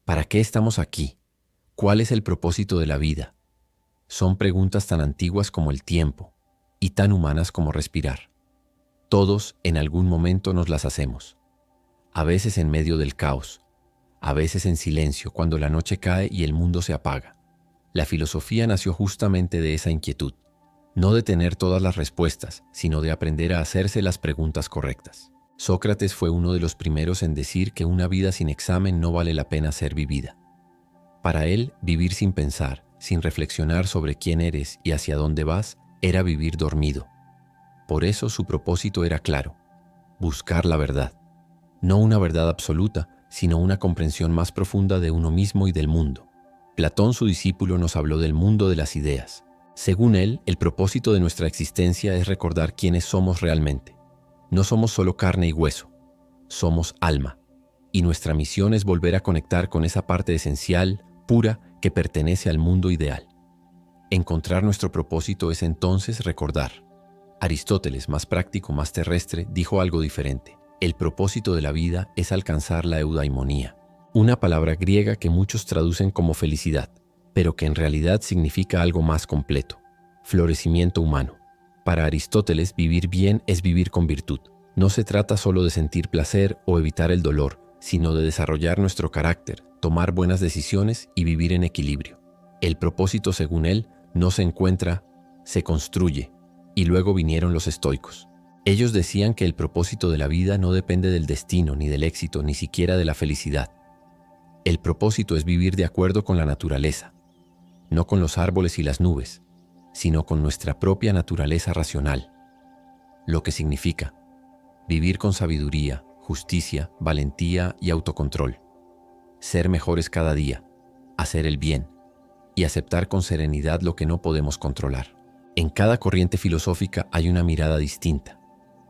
¿Para qué estamos aquí? ¿Cuál es el propósito de la vida? Son preguntas tan antiguas como el tiempo y tan humanas como respirar. Todos en algún momento nos las hacemos. A veces en medio del caos, a veces en silencio cuando la noche cae y el mundo se apaga. La filosofía nació justamente de esa inquietud, no de tener todas las respuestas, sino de aprender a hacerse las preguntas correctas. Sócrates fue uno de los primeros en decir que una vida sin examen no vale la pena ser vivida. Para él, vivir sin pensar, sin reflexionar sobre quién eres y hacia dónde vas, era vivir dormido. Por eso su propósito era claro: buscar la verdad. No una verdad absoluta, sino una comprensión más profunda de uno mismo y del mundo. Platón, su discípulo, nos habló del mundo de las ideas. Según él, el propósito de nuestra existencia es recordar quiénes somos realmente. No somos solo carne y hueso, somos alma. Y nuestra misión es volver a conectar con esa parte esencial, pura, que pertenece al mundo ideal. Encontrar nuestro propósito es entonces recordar. Aristóteles, más práctico, más terrestre, dijo algo diferente. El propósito de la vida es alcanzar la eudaimonía, una palabra griega que muchos traducen como felicidad, pero que en realidad significa algo más completo: florecimiento humano. Para Aristóteles, vivir bien es vivir con virtud. No se trata solo de sentir placer o evitar el dolor, sino de desarrollar nuestro carácter, tomar buenas decisiones y vivir en equilibrio. El propósito, según él, no se encuentra, se construye. Y luego vinieron los estoicos. Ellos decían que el propósito de la vida no depende del destino, ni del éxito, ni siquiera de la felicidad. El propósito es vivir de acuerdo con la naturaleza, no con los árboles y las nubes, sino con nuestra propia naturaleza racional. Lo que significa vivir con sabiduría, justicia, valentía y autocontrol. Ser mejores cada día, hacer el bien y aceptar con serenidad lo que no podemos controlar. En cada corriente filosófica hay una mirada distinta,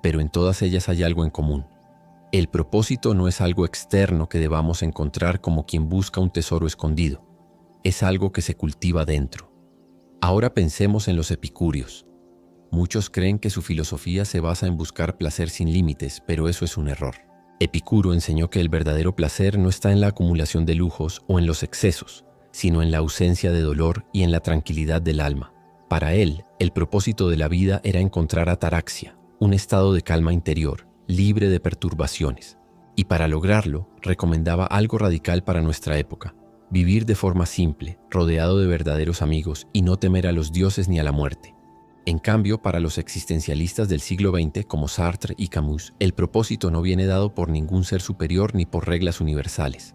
pero en todas ellas hay algo en común. El propósito no es algo externo que debamos encontrar como quien busca un tesoro escondido. Es algo que se cultiva dentro. Ahora pensemos en los epicúreos. Muchos creen que su filosofía se basa en buscar placer sin límites, pero eso es un error. Epicuro enseñó que el verdadero placer no está en la acumulación de lujos o en los excesos, sino en la ausencia de dolor y en la tranquilidad del alma. Para él, el propósito de la vida era encontrar ataraxia, un estado de calma interior, libre de perturbaciones. Y para lograrlo, recomendaba algo radical para nuestra época: vivir de forma simple, rodeado de verdaderos amigos y no temer a los dioses ni a la muerte. En cambio, para los existencialistas del siglo XX, como Sartre y Camus, el propósito no viene dado por ningún ser superior ni por reglas universales.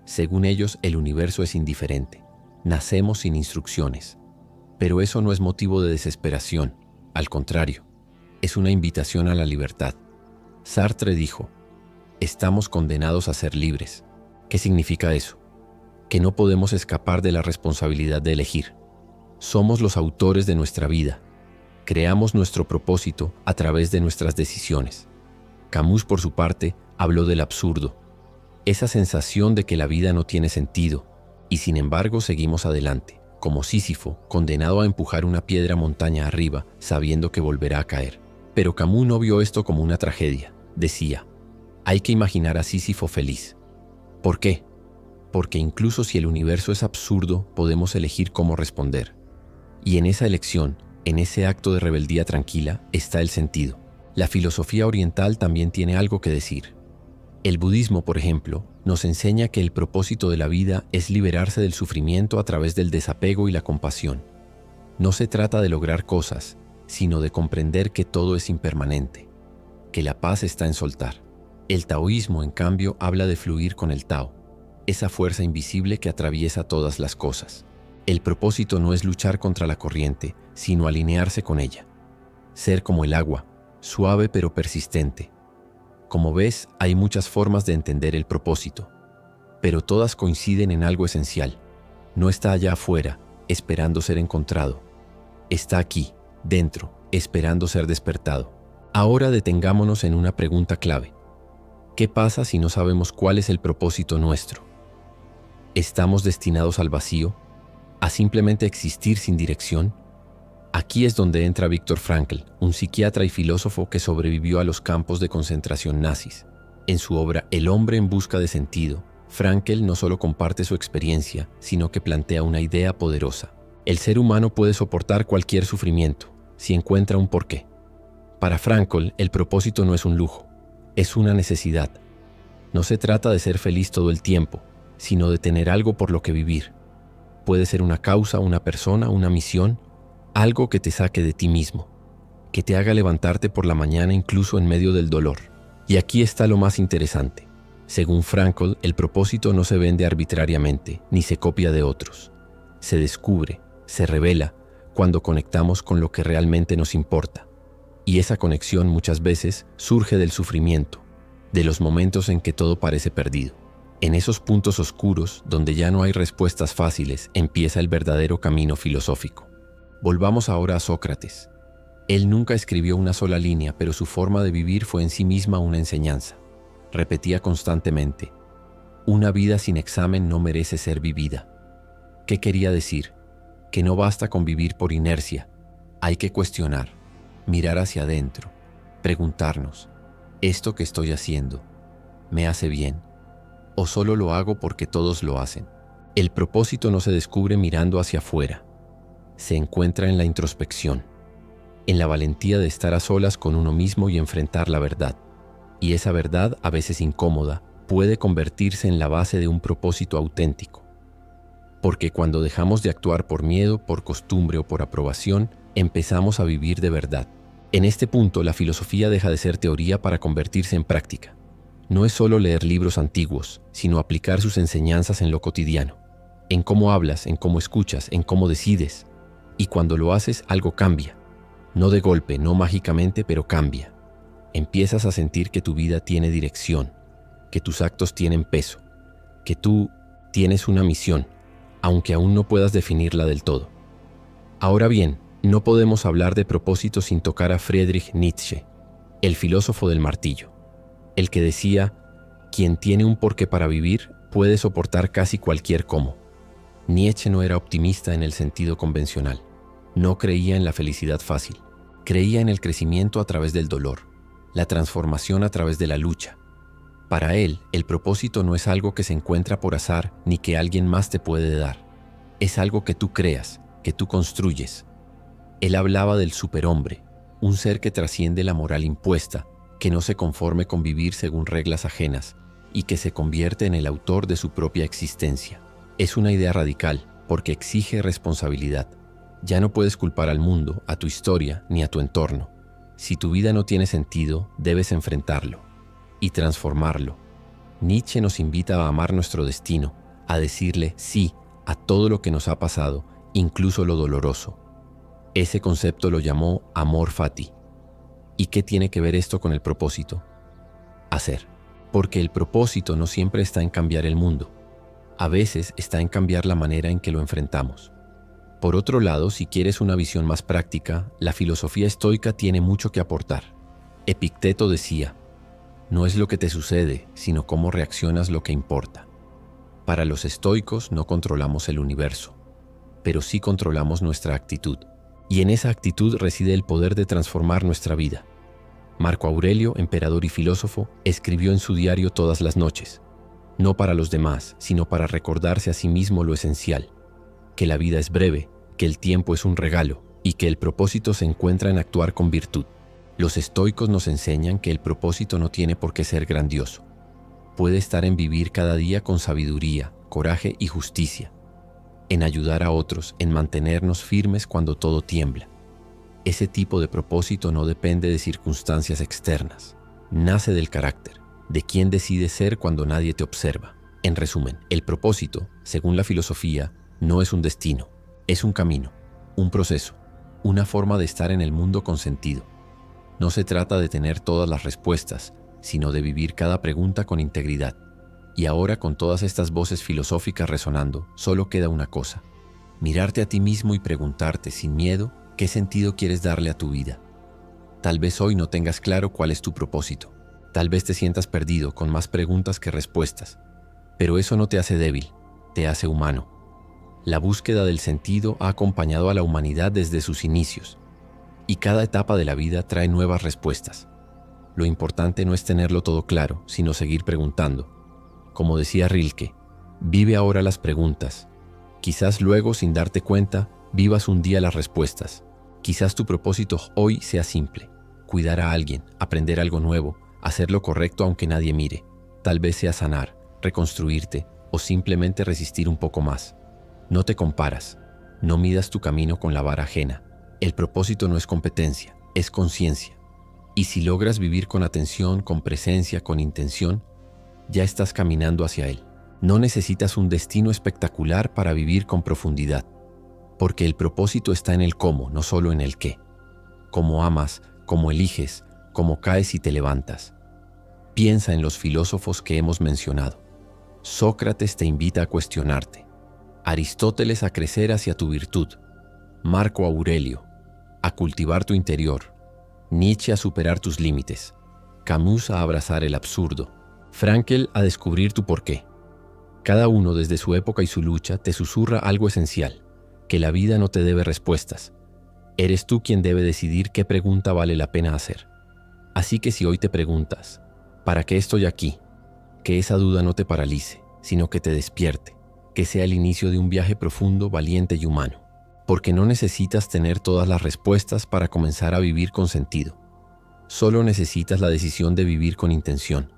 Según ellos, el universo es indiferente. Nacemos sin instrucciones. Pero eso no es motivo de desesperación. Al contrario, es una invitación a la libertad. Sartre dijo: estamos condenados a ser libres. ¿Qué significa eso? Que no podemos escapar de la responsabilidad de elegir. Somos los autores de nuestra vida. Creamos nuestro propósito a través de nuestras decisiones. Camus, por su parte, habló del absurdo, esa sensación de que la vida no tiene sentido, y sin embargo seguimos adelante, como Sísifo, condenado a empujar una piedra montaña arriba, sabiendo que volverá a caer. Pero Camus no vio esto como una tragedia. Decía: hay que imaginar a Sísifo feliz. ¿Por qué? Porque incluso si el universo es absurdo, podemos elegir cómo responder. Y en esa elección, en ese acto de rebeldía tranquila, está el sentido. La filosofía oriental también tiene algo que decir. El budismo, por ejemplo, nos enseña que el propósito de la vida es liberarse del sufrimiento a través del desapego y la compasión. No se trata de lograr cosas, sino de comprender que todo es impermanente, que la paz está en soltar. El taoísmo, en cambio, habla de fluir con el Tao, esa fuerza invisible que atraviesa todas las cosas. El propósito no es luchar contra la corriente, sino alinearse con ella. Ser como el agua, suave pero persistente. Como ves, hay muchas formas de entender el propósito, pero todas coinciden en algo esencial. No está allá afuera, esperando ser encontrado. Está aquí, dentro, esperando ser despertado. Ahora detengámonos en una pregunta clave. ¿Qué pasa si no sabemos cuál es el propósito nuestro? ¿Estamos destinados al vacío? ¿A simplemente existir sin dirección? Aquí es donde entra Viktor Frankl, un psiquiatra y filósofo que sobrevivió a los campos de concentración nazis. En su obra El hombre en busca de sentido, Frankl no solo comparte su experiencia, sino que plantea una idea poderosa. El ser humano puede soportar cualquier sufrimiento, si encuentra un porqué. Para Frankl, el propósito no es un lujo, es una necesidad. No se trata de ser feliz todo el tiempo, sino de tener algo por lo que vivir. Puede ser una causa, una persona, una misión, algo que te saque de ti mismo, que te haga levantarte por la mañana incluso en medio del dolor. Y aquí está lo más interesante. Según Frankl, el propósito no se vende arbitrariamente, ni se copia de otros. Se descubre, se revela, cuando conectamos con lo que realmente nos importa. Y esa conexión muchas veces surge del sufrimiento, de los momentos en que todo parece perdido. En esos puntos oscuros, donde ya no hay respuestas fáciles, empieza el verdadero camino filosófico. Volvamos ahora a Sócrates. Él nunca escribió una sola línea, pero su forma de vivir fue en sí misma una enseñanza. Repetía constantemente: una vida sin examen no merece ser vivida. ¿Qué quería decir? Que no basta con vivir por inercia. Hay que cuestionar, mirar hacia adentro, preguntarnos: ¿esto que estoy haciendo me hace bien? ¿O solo lo hago porque todos lo hacen? El propósito no se descubre mirando hacia afuera. Se encuentra en la introspección, en la valentía de estar a solas con uno mismo y enfrentar la verdad. Y esa verdad, a veces incómoda, puede convertirse en la base de un propósito auténtico. Porque cuando dejamos de actuar por miedo, por costumbre o por aprobación, empezamos a vivir de verdad. En este punto, la filosofía deja de ser teoría para convertirse en práctica. No es solo leer libros antiguos, sino aplicar sus enseñanzas en lo cotidiano, en cómo hablas, en cómo escuchas, en cómo decides. Y cuando lo haces, algo cambia. No de golpe, no mágicamente, pero cambia. Empiezas a sentir que tu vida tiene dirección, que tus actos tienen peso, que tú tienes una misión, aunque aún no puedas definirla del todo. Ahora bien, no podemos hablar de propósito sin tocar a Friedrich Nietzsche, el filósofo del martillo, el que decía: quien tiene un porqué para vivir puede soportar casi cualquier cómo. Nietzsche no era optimista en el sentido convencional. No creía en la felicidad fácil. Creía en el crecimiento a través del dolor, la transformación a través de la lucha. Para él, el propósito no es algo que se encuentra por azar ni que alguien más te puede dar. Es algo que tú creas, que tú construyes. Él hablaba del superhombre, un ser que trasciende la moral impuesta, que no se conforme con vivir según reglas ajenas y que se convierte en el autor de su propia existencia. Es una idea radical porque exige responsabilidad. Ya no puedes culpar al mundo, a tu historia, ni a tu entorno. Si tu vida no tiene sentido, debes enfrentarlo y transformarlo. Nietzsche nos invita a amar nuestro destino, a decirle sí a todo lo que nos ha pasado, incluso lo doloroso. Ese concepto lo llamó amor fati. ¿Y qué tiene que ver esto con el propósito? Hacer. Porque el propósito no siempre está en cambiar el mundo. A veces está en cambiar la manera en que lo enfrentamos. Por otro lado, si quieres una visión más práctica, la filosofía estoica tiene mucho que aportar. Epicteto decía: no es lo que te sucede, sino cómo reaccionas lo que importa. Para los estoicos no controlamos el universo, pero sí controlamos nuestra actitud. Y en esa actitud reside el poder de transformar nuestra vida. Marco Aurelio, emperador y filósofo, escribió en su diario todas las noches: no para los demás, sino para recordarse a sí mismo lo esencial, que la vida es breve, que el tiempo es un regalo y que el propósito se encuentra en actuar con virtud. Los estoicos nos enseñan que el propósito no tiene por qué ser grandioso. Puede estar en vivir cada día con sabiduría, coraje y justicia, en ayudar a otros, en mantenernos firmes cuando todo tiembla. Ese tipo de propósito no depende de circunstancias externas. Nace del carácter, de quién decides ser cuando nadie te observa. En resumen, el propósito, según la filosofía, no es un destino, es un camino, un proceso, una forma de estar en el mundo con sentido. No se trata de tener todas las respuestas, sino de vivir cada pregunta con integridad. Y ahora, con todas estas voces filosóficas resonando, solo queda una cosa: mirarte a ti mismo y preguntarte sin miedo qué sentido quieres darle a tu vida. Tal vez hoy no tengas claro cuál es tu propósito. Tal vez te sientas perdido, con más preguntas que respuestas. Pero eso no te hace débil, te hace humano. La búsqueda del sentido ha acompañado a la humanidad desde sus inicios, y cada etapa de la vida trae nuevas respuestas. Lo importante no es tenerlo todo claro, sino seguir preguntando: Como decía Rilke, vive ahora las preguntas. Quizás luego, sin darte cuenta, vivas un día las respuestas. Quizás tu propósito hoy sea simple: cuidar a alguien, aprender algo nuevo, hacer lo correcto aunque nadie mire. Tal vez sea sanar, reconstruirte o simplemente resistir un poco más. No te comparas, no midas tu camino con la vara ajena. El propósito no es competencia, es conciencia. Y si logras vivir con atención, con presencia, con intención, ya estás caminando hacia él. No necesitas un destino espectacular para vivir con profundidad, porque el propósito está en el cómo, no solo en el qué. Cómo amas, cómo eliges, cómo caes y te levantas. Piensa en los filósofos que hemos mencionado. Sócrates te invita a cuestionarte, Aristóteles a crecer hacia tu virtud, Marco Aurelio a cultivar tu interior, Nietzsche a superar tus límites, Camus a abrazar el absurdo, Frankl a descubrir tu porqué. Cada uno desde su época y su lucha te susurra algo esencial, que la vida no te debe respuestas. Eres tú quien debe decidir qué pregunta vale la pena hacer. Así que si hoy te preguntas, ¿para qué estoy aquí?, que esa duda no te paralice, sino que te despierte, que sea el inicio de un viaje profundo, valiente y humano. Porque no necesitas tener todas las respuestas para comenzar a vivir con sentido. Solo necesitas la decisión de vivir con intención.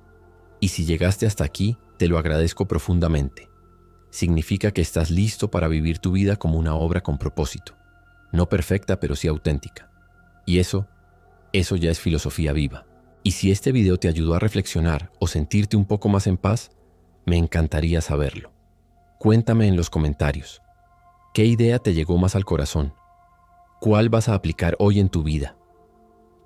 Y si llegaste hasta aquí, te lo agradezco profundamente. Significa que estás listo para vivir tu vida como una obra con propósito. No perfecta, pero sí auténtica. Y eso ya es filosofía viva. Y si este video te ayudó a reflexionar o sentirte un poco más en paz, me encantaría saberlo. Cuéntame en los comentarios. ¿Qué idea te llegó más al corazón? ¿Cuál vas a aplicar hoy en tu vida?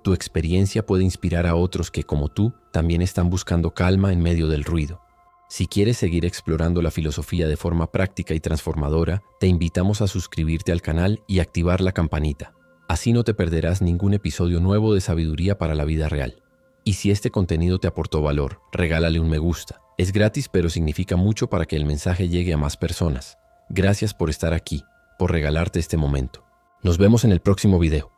Tu experiencia puede inspirar a otros que, como tú, también están buscando calma en medio del ruido. Si quieres seguir explorando la filosofía de forma práctica y transformadora, te invitamos a suscribirte al canal y activar la campanita. Así no te perderás ningún episodio nuevo de Sabiduría para la Vida Real. Y si este contenido te aportó valor, regálale un me gusta. Es gratis, pero significa mucho para que el mensaje llegue a más personas. Gracias por estar aquí, por regalarte este momento. Nos vemos en el próximo video.